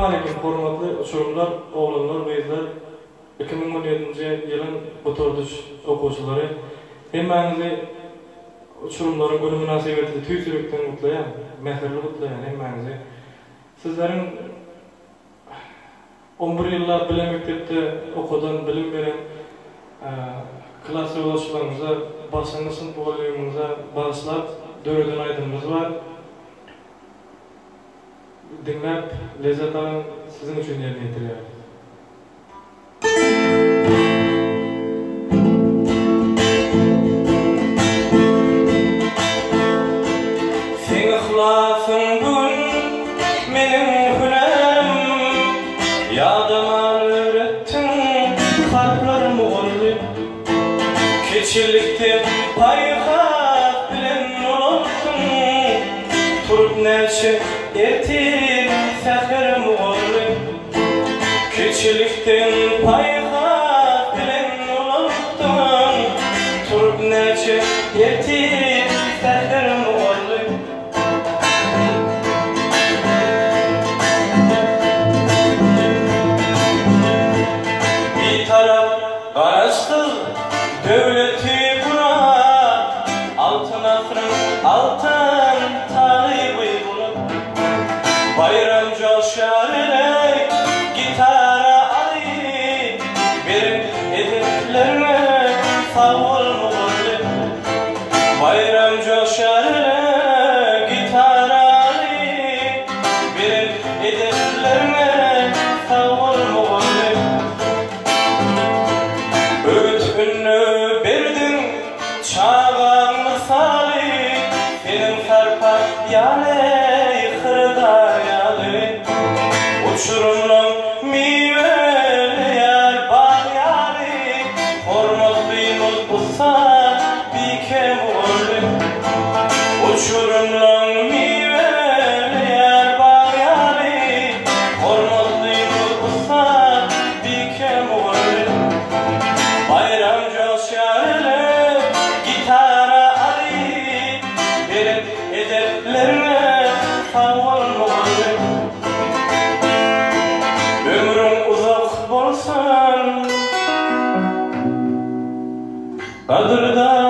Assalamu alaykum hormatly uçurumlar, oğlanlar, beyler. 2017-nji ýylyň Botorduş okuwçylary. Hemmäňizi uçurumlaryň günü münasibetinde tüýsürekden gutlaýan, mähirli gutlaýan hemmäňizi. Sizleriň 11 ýyllar bilen mekdepde okudan bilim beren klas ýoldaşlaryňyza, başlangy sınıf mugalliminiňize bagyşlap döwreden aýdymyz bar. Dinlep, lezzet alın, sizin için yerine getiriyorum. Sen ihlasın gün, menin hünem, yadıma öğrettin, kalplarımı oldu. Keçilikte payhat bilen olsun, turup neşe ertir sehrim oldu. Keçilikten payhat bilen olsun, turup neşe ertir sehrim oldu. Bir taraf karıştı devleti kurar, altın asrın altın tarihi bulup, bayram coşarı gitara alayım, benim ediplerime savur mu oldu? Bayram coşarı gitara alayım, benim ediplerime savur mu oldu? Ünlü berdin çağan misali, senin sarpa yali kırda yali. Uçurumlan miveli yer bağ yali, hormatlıyımız bulsa bir kem oldu. Uçurumlan miveli yer bağ yali, hormatlıyımız bulsa bir kem oldu. Bayram coşarı gitara alayım, benim edeplerime savun oldu. Ömrüm uzak bolsun, kadırda